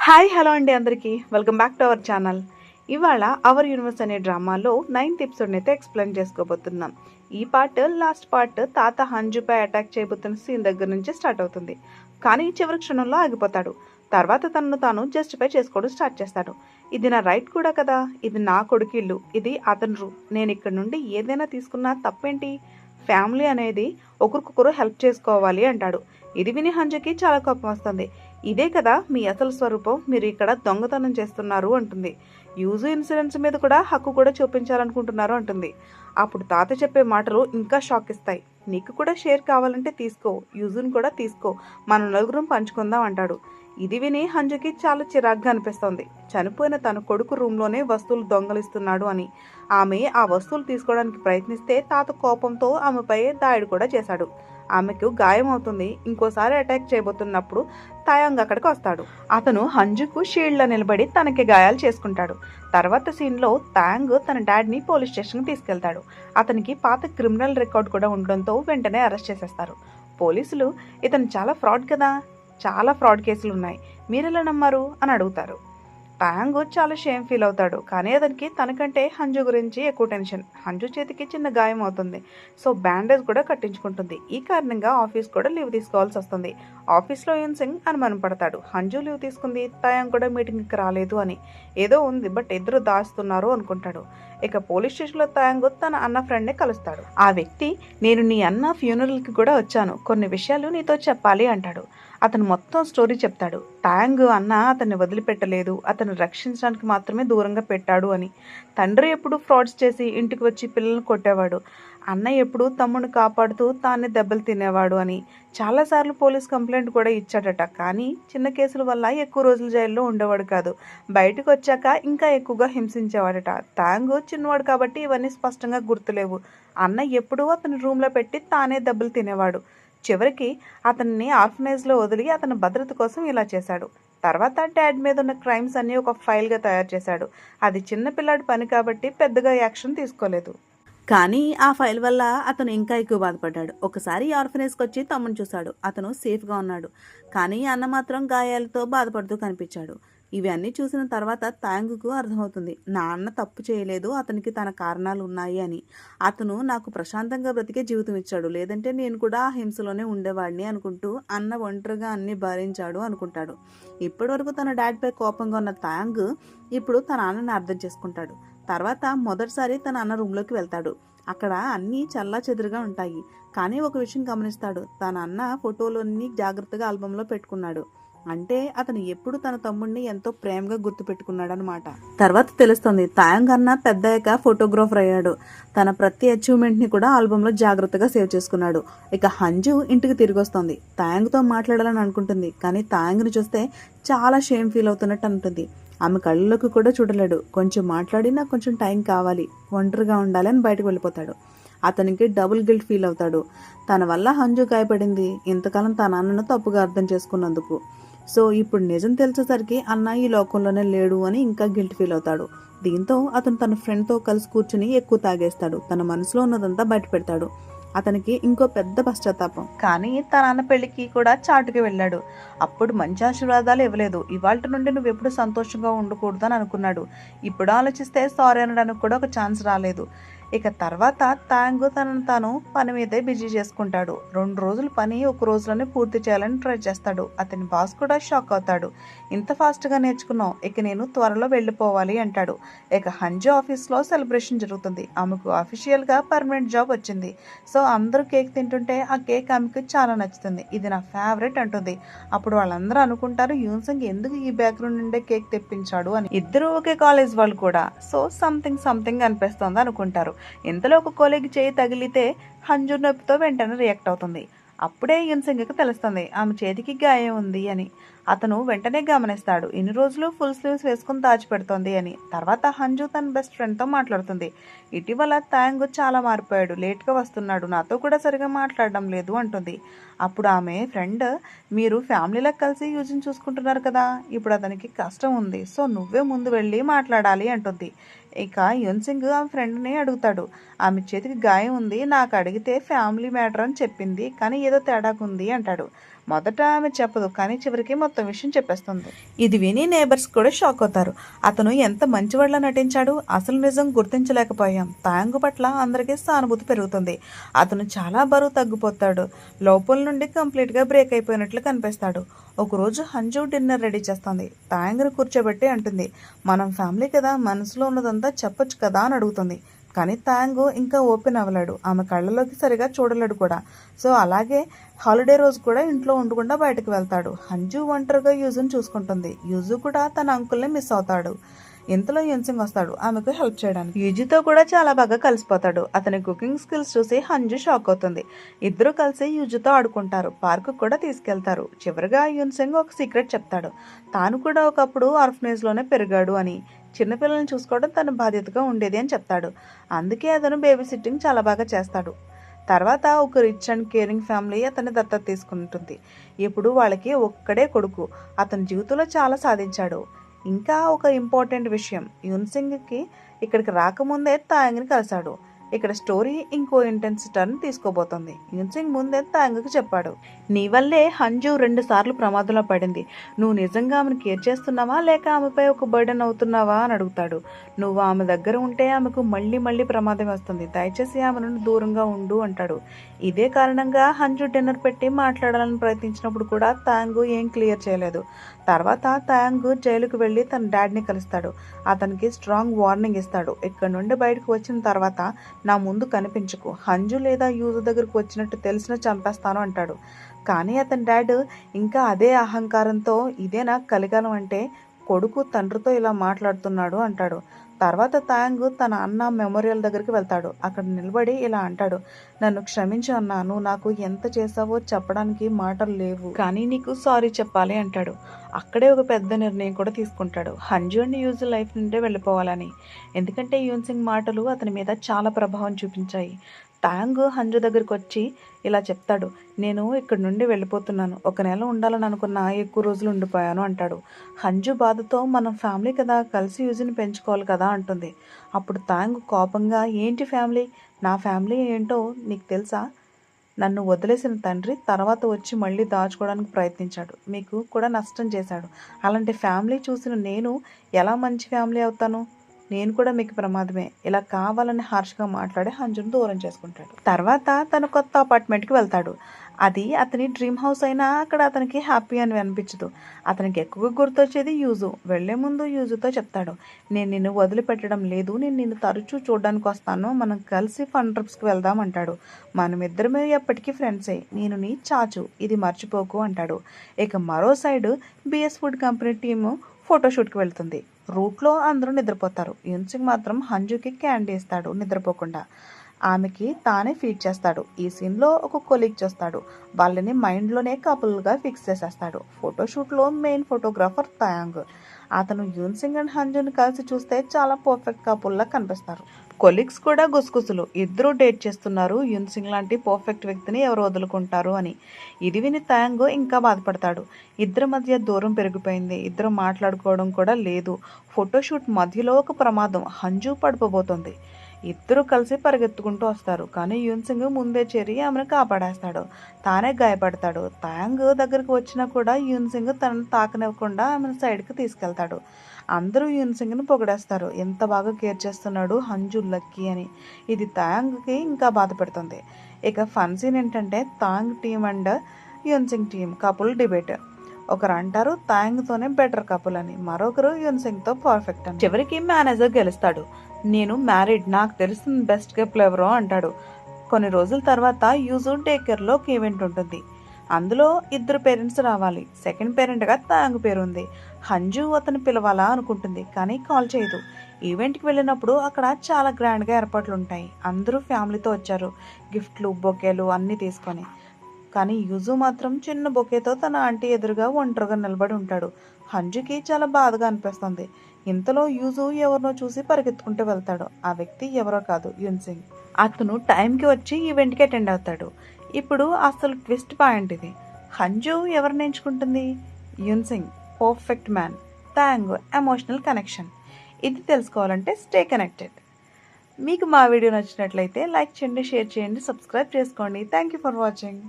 Hi hello అండి అందరికీ welcome back to our channel. ఇవాళ అవర్ యూనివర్స్ అనే డ్రామాలో 9th ఎపిసోడ్ని అయితే ఎక్స్ప్లెయిన్ చేసుకోబోతున్నాం. ఈ లాస్ట్ పార్ట్ తాత హంజుపై అటాక్ చేయబోతున్న సీన్ దగ్గర నుంచి స్టార్ట్ అవుతుంది. కానీ చివరి క్షణంలో ఆగిపోతాడు. తర్వాత తనను తాను జస్టిఫై చేసుకోవడం స్టార్ట్ చేస్తాడు. ఇది నా రైట్ కూడా కదా, ఇది నా కొడుకు ఇల్లు, ఇది అతని రూమ్, నేను ఇక్కడ నుండి ఏదైనా తీసుకున్నా తప్పేంటి, ఫ్యామిలీ అనేది ఒకరికొకరు హెల్ప్ చేసుకోవాలి అంటాడు. ఇది విని హంజుకి చాలా కోపం వస్తుంది. ఇదే కదా మీ అసలు స్వరూపం, మీరు ఇక్కడ దొంగతనం చేస్తున్నారు అంటుంది. యూజు ఇన్సూరెన్స్ మీద కూడా హక్కు కూడా చూపించాలనుకుంటున్నారు అంటుంది. అప్పుడు తాత చెప్పే మాటలు ఇంకా షాక్ ఇస్తాయి. నీకు కూడా షేర్ కావాలంటే తీసుకో, యూజుని కూడా తీసుకో, మనం నలుగురం పంచుకుందాం అంటాడు. ఇది విని హంజుకి చాలా చిరాగ్గా అనిపిస్తోంది. చనిపోయిన తన కొడుకు రూమ్లోనే వస్తువులు దొంగలిస్తున్నాడు అని. ఆమె ఆ వస్తువులు తీసుకోవడానికి ప్రయత్నిస్తే తాత కోపంతో ఆమెపై దాడి కూడా చేశాడు. ఆమెకు గాయం అవుతుంది. ఇంకోసారి అటాక్ చేయబోతున్నప్పుడు తాయాంగ్ అక్కడికి వస్తాడు. అతను హంజుకు షీల్డ్లో నిలబడి తనకి గాయాలు చేసుకుంటాడు. తర్వాత సీన్లో తాయాంగ్ తన డాడ్ని పోలీస్ స్టేషన్కి తీసుకెళ్తాడు. అతనికి పాత క్రిమినల్ రికార్డ్ కూడా ఉండడంతో వెంటనే అరెస్ట్ చేసేస్తారు. పోలీసులు ఇతను చాలా ఫ్రాడ్ కదా, చాలా ఫ్రాడ్ కేసులు ఉన్నాయి, మీరెలా నమ్మారు అని అడుగుతారు. తాయాంగ్ చాలా షేమ్ ఫీల్ అవుతాడు. కానీ అతనికి తనకంటే హంజు గురించి ఎక్కువ టెన్షన్. హంజు చేతికి చిన్న గాయం అవుతుంది. సో బ్యాండేజ్ కూడా కట్టించుకుంటుంది. ఈ కారణంగా ఆఫీస్ కూడా లీవ్ తీసుకోవాల్సి వస్తుంది. ఆఫీస్లో యున్ సింగ్ అనుమానం పడతాడు. హంజు లీవ్ తీసుకుంది, తాయాంగ్ కూడా మీటింగ్కి రాలేదు అని. ఏదో ఉంది, బట్ ఇద్దరు దాస్తున్నారు అనుకుంటాడు. ఇక పోలీస్ స్టేషన్లో తాయాంగ్ తన అన్న ఫ్రెండ్నే కలుస్తాడు. ఆ వ్యక్తి, నేను నీ అన్న ఫ్యూనరల్కి కూడా వచ్చాను, కొన్ని విషయాలు నీతో చెప్పాలి అంటాడు. అతను మొత్తం స్టోరీ చెప్తాడు. తాయాంగ్ అన్న అతన్ని వదిలిపెట్టలేదు, అతను రక్షించడానికి మాత్రమే దూరంగా పెట్టాడు అని. తండ్రి ఎప్పుడు ఫ్రాడ్స్ చేసి ఇంటికి వచ్చి పిల్లల్ని కొట్టేవాడు, అన్న ఎప్పుడు తమ్ముడిని కాపాడుతూ తానే దెబ్బలు తినేవాడు అని. చాలాసార్లు పోలీస్ కంప్లైంట్ కూడా ఇచ్చాడట. కానీ చిన్న కేసుల వల్ల ఎక్కువ రోజులు జైల్లో ఉండేవాడు కాదు. బయటకు వచ్చాక ఇంకా ఎక్కువగా హింసించేవాడట. తాయాంగ్ చిన్నవాడు కాబట్టి ఇవన్నీ స్పష్టంగా గుర్తులేవు. అన్న ఎప్పుడూ అతని రూమ్లో పెట్టి తానే దెబ్బలు తినేవాడు. చివరికి అతన్ని ఆర్ఫనేజ్లో వదిలి అతని భద్రత కోసం ఇలా చేశాడు. తర్వాత డాడ్ మీద ఉన్న క్రైమ్స్ అన్నీ ఒక ఫైల్గా తయారు చేశాడు. అది చిన్నపిల్లాడి పని కాబట్టి పెద్దగా యాక్షన్ తీసుకోలేదు. కానీ ఆ ఫైల్ వల్ల అతను ఇంకా ఎక్కువ బాధపడ్డాడు. ఒకసారి ఆర్ఫనేజ్కి వచ్చి తమ్ముని చూశాడు. అతను సేఫ్గా ఉన్నాడు. కానీ అన్న మాత్రం గాయాలతో బాధపడుతూ కనిపించాడు. ఇవన్నీ చూసిన తర్వాత తాయాంగ్కు అర్థమవుతుంది, నా అన్న తప్పు చేయలేదు, అతనికి తన కారణాలు ఉన్నాయి అని. అతను నాకు ప్రశాంతంగా బ్రతికే జీవితం ఇచ్చాడు, లేదంటే నేను కూడా ఆ హింసలోనే ఉండేవాడిని అనుకుంటూ అన్న ఒంటరిగా అన్ని భరించాడు అనుకుంటాడు. ఇప్పటివరకు తన డాడ్పై కోపంగా ఉన్న తాయాంగ్ ఇప్పుడు తన అన్నని అర్థం చేసుకుంటాడు. తర్వాత మొదటిసారి తన అన్న రూమ్లోకి వెళ్తాడు. అక్కడ అన్నీ చల్లా చెదురుగా ఉంటాయి. కానీ ఒక విషయం గమనిస్తాడు, తన అన్న ఫోటోలన్నీ జాగ్రత్తగా ఆల్బంలో పెట్టుకున్నాడు. అంటే అతను ఎప్పుడు తన తమ్ముడిని ఎంతో ప్రేమగా గుర్తుపెట్టుకున్నాడు అనమాట. తర్వాత తెలుస్తుంది, తాయాంగ్ అన్న పెద్దయ్యాక ఫోటోగ్రాఫర్ అయ్యాడు. తన ప్రతి అచీవ్మెంట్ని కూడా ఆల్బంలో జాగ్రత్తగా సేవ్ చేసుకున్నాడు. ఇక హంజు ఇంటికి తిరిగి వస్తుంది. తాయాంగ్తో మాట్లాడాలని అనుకుంటుంది. కానీ తాయాంగ్ని చూస్తే చాలా షేమ్ ఫీల్ అవుతున్నట్టు అంటుంది. ఆమె కళ్ళలోకి కూడా చూడలేడు. కొంచెం మాట్లాడి నాకు కొంచెం టైం కావాలి, ఒంటరిగా ఉండాలి అని బయటకు వెళ్ళిపోతాడు. అతనికి డబుల్ గిల్ట్ ఫీల్ అవుతాడు. తన వల్ల హంజు గాయపడింది, ఇంతకాలం తన అన్నను తప్పుగా అర్థం చేసుకున్నందుకు. సో ఇప్పుడు నిజం తెలిసేసరికి అన్న ఈ లోకంలోనే లేడు అని ఇంకా గిల్ట్ ఫీల్ అవుతాడు. దీంతో అతను తన ఫ్రెండ్తో కలిసి కూర్చుని ఎక్కువ తాగేస్తాడు. తన మనసులో ఉన్నదంతా బయట పెడతాడు. అతనికి ఇంకో పెద్ద పశ్చాత్తాపం. కానీ తన అన్న పెళ్లికి కూడా చాటుకి వెళ్ళాడు. అప్పుడు మంచి ఆశీర్వాదాలు ఇవ్వలేదు. ఇవాళ నుండి నువ్వు ఎప్పుడు సంతోషంగా ఉండకూడదు అని అనుకున్నాడు. ఇప్పుడు ఆలోచిస్తే సారీ అనడానికి కూడా ఒక ఛాన్స్ రాలేదు. ఇక తర్వాత తాయాంగ్ తనను తాను పని మీదే బిజీ చేసుకుంటాడు. 2 రోజుల పని ఒక రోజులోనే పూర్తి చేయాలని ట్రై చేస్తాడు. అతని బాస్ కూడా షాక్ అవుతాడు. ఇంత ఫాస్ట్గా నేర్చుకున్నావు, ఇక నేను త్వరలో వెళ్ళిపోవాలి అంటాడు. ఇక హంజు ఆఫీస్లో సెలబ్రేషన్ జరుగుతుంది. ఆమెకు అఫీషియల్గా పర్మనెంట్ జాబ్ వచ్చింది. సో అందరూ కేక్ తింటుంటే ఆ కేక్ ఆమెకు చాలా నచ్చుతుంది. ఇది నా ఫేవరెట్ అంటుంది. అప్పుడు వాళ్ళందరూ అనుకుంటారు, యూన్ సింగ్ ఎందుకు ఈ బ్యాక్గ్రౌండ్ నుండే కేక్ తెప్పించాడు అని. ఇద్దరు ఒకే కాలేజ్ వాళ్ళు కూడా. సో సంథింగ్ అనిపిస్తోంది అనుకుంటారు. ఇంతలో ఒక కొలీగ్ చేయి తగిలితే హంజు నొప్పితో వెంటనే రియాక్ట్ అవుతుంది. అప్పుడే యున్ సింగ్కి తెలుస్తుంది ఆమె చేతికి గాయం ఉంది అని. అతను వెంటనే గమనిస్తాడు, ఇన్ని రోజులు ఫుల్ స్లీవ్స్ వేసుకుని దాచిపెడుతోంది అని. తర్వాత హంజు తన బెస్ట్ ఫ్రెండ్తో మాట్లాడుతుంది. ఇటీవల తాయాంగ్ చాలా మారిపోయాడు, లేట్గా వస్తున్నాడు, నాతో కూడా సరిగా మాట్లాడడం లేదు అంటుంది. అప్పుడు ఆమె ఫ్రెండ్, మీరు ఫ్యామిలీలకు కలిసి యూజిన్ చూసుకుంటున్నారు కదా, ఇప్పుడు అతనికి కష్టం ఉంది, సో నువ్వే ముందు వెళ్ళి మాట్లాడాలి అంటుంది. ఇక యున్ సింగ్ ఆ ఫ్రెండ్ని అడుగుతాడు, ఆమె చేతికి గాయం ఉంది, నాకు అడిగితే ఫ్యామిలీ మ్యాటర్ అని చెప్పింది, కానీ ఏదో తేడాకుంది అంటాడు. మొదట ఆమె చెప్పదు, కానీ చివరికి మొత్తం విషయం చెప్పేస్తుంది. ఇది విని నేబర్స్ కూడా షాక్ అవుతారు. అతను ఎంత మంచివాళ్ళ నటించాడు, అసలు నిజం గుర్తించలేకపోయాం. తాయాంగ్ పట్ల అందరికీ సానుభూతి పెరుగుతుంది. అతను చాలా బరువు తగ్గిపోతాడు. లోపల నుండి కంప్లీట్గా బ్రేక్ అయిపోయినట్లు కనిపిస్తాడు. ఒకరోజు హంజు డిన్నర్ రెడీ చేస్తుంది. తాయాంగ్ని కూర్చోబెట్టి అంటుంది, మనం ఫ్యామిలీ కదా, మనసులో ఉన్నదంతా చెప్పొచ్చు కదా అని అడుగుతుంది. కానీ తాయాంగ్ ఇంకా ఓపెన్ అవ్వలేడు. ఆమె కళ్ళలోకి సరిగా చూడలేడు కూడా. సో అలాగే హాలిడే రోజు కూడా ఇంట్లో ఉండకుండా బయటకు వెళ్తాడు. హంజు ఒంటరిగా యూజుని చూసుకుంటుంది. యూజు కూడా తన అంకుల్ని మిస్ అవుతాడు. ఇంతలో యున్సింగ్ వస్తాడు ఆమెకు హెల్ప్ చేయడానికి. యూజుతో కూడా చాలా బాగా కలిసిపోతాడు. అతని కుకింగ్ స్కిల్స్ చూసి హంజు షాక్ అవుతుంది. ఇద్దరు కలిసి యూజుతో ఆడుకుంటారు. పార్కు కూడా తీసుకెళ్తారు. చివరిగా యున్సింగ్ ఒక సీక్రెట్ చెప్తాడు. తాను కూడా ఒకప్పుడు ఆర్ఫనేజ్లోనే పెరిగాడు అని, చిన్నపిల్లల్ని చూసుకోవడం తన బాధ్యతగా ఉండేది అని చెప్తాడు. అందుకే అతను బేబీ సిట్టింగ్ చాలా బాగా చేస్తాడు. తర్వాత ఒక రిచ్ అండ్ కేరింగ్ ఫ్యామిలీ అతన్ని దత్తత తీసుకుంటుంది. ఇప్పుడు వాళ్ళకి ఒక్కడే కొడుకు. అతని జీవితంలో చాలా సాధించాడు. ఇంకా ఒక ఇంపార్టెంట్ విషయం, యున్సింగ్కి ఇక్కడికి రాకముందే తాయాంగ్ని కలిశాడు. ఇక్కడ స్టోరీ ఇంకో ఇంటెన్స్ టర్న్ తీసుకోబోతుంది. యున్సింగ్ ముందే తాయాంగ్కి చెప్పాడు, నీ వల్లే హంజు 2 సార్లు ప్రమాదంలో పడింది. నువ్వు నిజంగా ఆమెను కేర్ చేస్తున్నావా లేక ఆమెపై ఒక బర్డెన్ అవుతున్నావా అని అడుగుతాడు. నువ్వు ఆమె దగ్గర ఉంటే ఆమెకు మళ్ళీ మళ్ళీ ప్రమాదం వస్తుంది. దయచేసి ఆమె నుండి దూరంగా ఉండు అంటాడు. ఇదే కారణంగా హంజు డిన్నర్ పెట్టి మాట్లాడాలని ప్రయత్నించినప్పుడు కూడా తాయాంగ్ ఏం క్లియర్ చేయలేదు. తర్వాత తాయాంగ్ జైలుకు వెళ్ళి తన డాడీని కలుస్తాడు. అతనికి స్ట్రాంగ్ వార్నింగ్ ఇస్తాడు. ఇక్కడ నుండి బయటకు వచ్చిన తర్వాత నా ముందు కనిపించకు, హంజు లేదా యూజు దగ్గరకు వచ్చినట్టు తెలిసిన చంపేస్తాను అంటాడు. కానీ అతని డాడ్ ఇంకా అదే అహంకారంతో, ఇదేనా కలికాలం అంటే, కొడుకు తండ్రితో ఇలా మాట్లాడుతున్నాడు అంటాడు. తర్వాత తాయాంగ్ తన అన్న మెమోరియల్ దగ్గరికి వెళ్తాడు. అక్కడ నిలబడి ఇలా అంటాడు, నన్ను క్షమించు అన్నా, నువ్వు నాకు ఎంత చేసావో చెప్పడానికి మాటలు లేవు, కానీ నీకు సారీ చెప్పాలి అంటాడు. అక్కడే ఒక పెద్ద నిర్ణయం కూడా తీసుకుంటాడు, హంజు అండ్ యూజ్ లైఫ్ నుండే వెళ్ళిపోవాలని. ఎందుకంటే యున్సింగ్ మాటలు అతని మీద చాలా ప్రభావం చూపించాయి. తాయాంగ్ హంజు దగ్గరికి వచ్చి ఇలా చెప్తాడు, నేను ఇక్కడి నుండి వెళ్ళిపోతున్నాను. 1 నెల ఉండాలని అనుకున్నా, ఎక్కువ రోజులు ఉండిపోయాను అంటాడు. హంజు బాధతో మనం ఫ్యామిలీ కదా, కలిసి యూజ్ని పెంచుకోవాలి కదా అంటుంది. అప్పుడు తాయాంగ్ కోపంగా, ఏంటి ఫ్యామిలీ? నా ఫ్యామిలీ ఏంటో నీకు తెలుసా? నన్ను వదిలేసిన తండ్రి తర్వాత వచ్చి మళ్ళీ దాచుకోవడానికి ప్రయత్నించాడు. మీకు కూడా నష్టం చేశాడు. అలాంటి ఫ్యామిలీ చూసిన నేను ఎలా మంచి ఫ్యామిలీ అవుతాను? నేను కూడా మీకు ప్రమాదమే. ఇలా కావాలని హార్ష్గా మాట్లాడి హంజును దూరం చేసుకుంటాడు. తర్వాత తను కొత్త అపార్ట్మెంట్కి వెళ్తాడు. అది అతని డ్రీమ్ హౌస్ అయినా అక్కడ అతనికి హ్యాపీ అని అనిపించదు. అతనికి ఎక్కువగా గుర్తొచ్చేది యూజు. వెళ్లే ముందు యూజుతో చెప్తాడు, నేను నిన్ను వదిలిపెట్టడం లేదు, నేను నిన్ను తరచూ చూడడానికి వస్తాను, మనం కలిసి ఫన్ ట్రిప్స్కి వెళ్దాం అంటాడు. మనమిద్దరమే ఎప్పటికీ ఫ్రెండ్సే, నేను నీ చాచు, ఇది మర్చిపోకు అంటాడు. ఇక మరో side BS food company team ఫోటోషూట్కి వెళ్తుంది. రూట్లో అందరూ నిద్రపోతారు. యున్సింగ్ మాత్రం హంజుకి క్యాండీ ఇస్తాడు నిద్రపోకుండా. ఆమెకి తానే ఫీడ్ చేస్తాడు. ఈ సీన్లో ఒక కొలీగ్ చూస్తాడు. వాళ్ళని మైండ్లోనే కపుల్గా ఫిక్స్ చేసేస్తాడు. ఫోటోషూట్లో మెయిన్ ఫోటోగ్రాఫర్ తాయాంగ్. అతను యున్సింగ్ అండ్ హంజుని కలిసి చూస్తే చాలా పర్ఫెక్ట్ కపుల్లా కనిపిస్తారు. కొలీగ్స్ కూడా గుసగుసలు, ఇద్దరు డేట్ చేస్తున్నారు, యున్సింగ్ లాంటి పర్ఫెక్ట్ వ్యక్తిని ఎవరు వదులుకుంటారు అని. ఇది విని తాయాంగ్ ఇంకా బాధపడతాడు. ఇద్దరి మధ్య దూరం పెరిగిపోయింది. ఇద్దరు మాట్లాడుకోవడం కూడా లేదు. ఫోటోషూట్ మధ్యలో ఒక ప్రమాదం, హంజు పడిపోబోతుంది. ఇద్దరు కలిసి పరిగెత్తుకుంటూ వస్తారు. కానీ యున్సింగ్ ముందే చేరి ఆమెను కాపాడేస్తాడు. తానే గాయపడతాడు. తాయాంగ్ దగ్గరికి వచ్చినా కూడా యున్సింగ్ తనను తాకనివ్వకుండా ఆమెను సైడ్కి తీసుకెళ్తాడు. అందరూ యున్సింగ్ని పొగిడేస్తారు, ఎంత బాగా కేర్ చేస్తున్నాడు హంజు, లక్కీ అని. ఇది తాయాంగ్కి ఇంకా బాధ పెడుతుంది. ఇక ఫన్ సీన్ ఏంటంటే, Taeyang team and Yunsing team couple debate. ఒకరు అంటారు తాయాంగ్తోనే బెటర్ కపుల్ అని, మరొకరు యున్సింగ్తో పర్ఫెక్ట్ అని. చివరికి మేనేజర్ గెలుస్తాడు. నేను మ్యారీడ్, నాకు తెలిసిన బెస్ట్ కపుల్ ఎవరో అంటాడు. కొన్ని రోజుల తర్వాత యూజు డే కేర్లో ఒక ఈవెంట్ ఉంటుంది. అందులో ఇద్దరు పేరెంట్స్ రావాలి. సెకండ్ పేరెంట్గా తాయాంగ్ పేరు ఉంది. హంజు అతను పిలవాలా అనుకుంటుంది, కానీ కాల్ చేయదు. ఈవెంట్కి వెళ్ళినప్పుడు అక్కడ చాలా గ్రాండ్గా ఏర్పాట్లు ఉంటాయి. అందరూ ఫ్యామిలీతో వచ్చారు, గిఫ్ట్లు, బొకేలు అన్నీ తీసుకొని. కానీ యూజు మాత్రం చిన్న బొకేతో తన ఆంటీ ఎదురుగా ఒంటరిగా నిలబడి ఉంటాడు. హంజుకి చాలా బాధగా అనిపిస్తుంది. ఇంతలో యూజు ఎవరినో చూసి పరిగెత్తుకుంటూ వెళ్తాడు. ఆ వ్యక్తి ఎవరో కాదు, యున్సింగ్. అతను టైంకి వచ్చి ఈవెంట్కి అటెండ్ అవుతాడు. ఇప్పుడు అసలు ట్విస్ట్ పాయింట్ ఇది. హంజు ఎవరిని ఎంచుకుంటుంది? Yunsing, perfect man. Taeyang, emotional connection. ఇది తెలుసుకోవాలంటే స్టే కనెక్టెడ్. మీకు మా వీడియో నచ్చినట్లయితే లైక్ చేయండి, షేర్ చేయండి, సబ్స్క్రైబ్ చేసుకోండి. Thank you for watching.